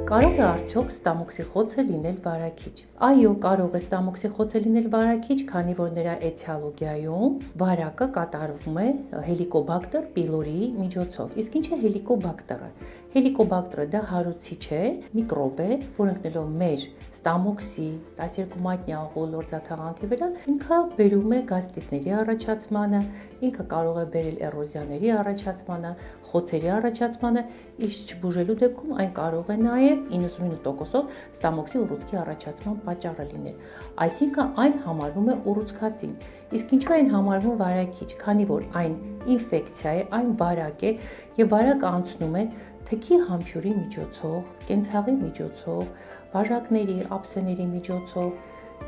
Կարող է արդյոք ստամոքսի խոցը լինել վարակիչ։ Այո, կարող է ստամոքսի խոցը լինել վարակիչ, քանի որ նրա էթիոլոգիայում վարակը կատարվում է Helicobacter pylori միջոցով։ Իսկ ինչ է Helicobacter-ը։ Helicobacter-ը դա հարուցիչ է, միկրոբ է, որ ընկնելով մեր ստամոքսի 12 մատնյա ողորձաթաղանթի վրա, ինքը բերում է գաստրիտների առաջացմանը, ինքը կարող է բերել էրոզիաների առաջացմանը, խոցերի առաջացմանը, իսկ չբուժելու դեպքում այն կարող է նաև 99%-ով ստամոքսի ուռուցքի առաջացման պատճառը լինել։ Այսինքն այն համարվում է ուռուցքածին։ Իսկ ինչու այն համարվում վարակիչ, քանի որ այն ինֆեկցիա է, այն վարակ է եւ վարակը անցնում է թքի համբույրի միջոցով, կենցաղի միջոցով, բաժակների, ափսեների միջոցով,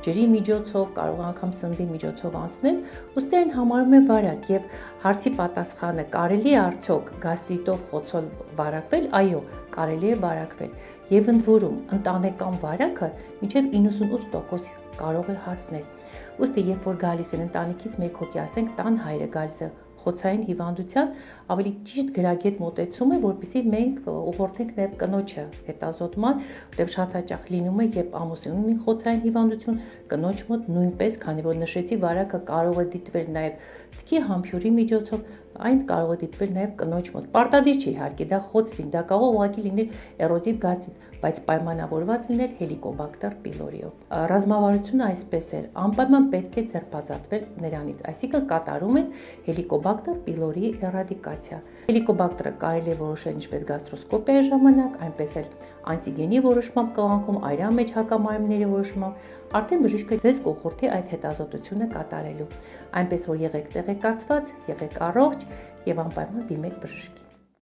ջրի միջոցով, կարող անգամ սննդի միջոցով անցնել, ուստի այն համարվում է վարակ եւ հարցի պատասխանը կարելի է արդյոք գաստրիտով խոցով վարակվել, այո, կարելի է վարակվել եւ ընդ որում ընտանեկան վարակը մինչեւ 98% կարող է հասնել։ Ուստի երբ որ գալիս են ընտանիքից մեկ հոգի, ասենք տան հայրը գալիս է խոցային հիվանդության, ավելի ճիշտ գրագետ մոտեցում է, որպեսզի մենք ուղղորդենք նաև կնոջը հետազոտման, որտեղ շատ հաճախ լինում է, երբ ամուսինն ունի խոցային հիվանդություն, կնոջ մոտ նույնպես, քանի որ նշեցի, վարակը կարող է դիտվել նաև թքի համբույրի միջոցով, այն կարող է դիտվել նաև կնոջ մոտ։ Պարտադիր չի իհարկե դա խոց լինի, դա կարող է ուղղակի լինել էրոզիվ գաստրիտ, բայց պայմանավորված լինել Helicobacter pylori-ով։ Ռազմավարությունը այսպես է, անպայման պետք է ձերբազատվել նրանից, այսինքն կատարում են Helicobacter pylori էրադիկացիա։ Helicobacter-ը կարելի է որոշել ինչպես գաստրոսկոպիայի ժամանակ, այնպես էլ անտիգենի որոշմամբ կողանքում, արյան մեջ հակամարմինների որոշմամբ, արդեն բժիշկը ձեզ կուղղորդի այդ հետազոտությունը կատարելու։ Այնպես որ եղեք տեղեկացված, եղեք առողջ եւ անպայման դիմեք բժշկի։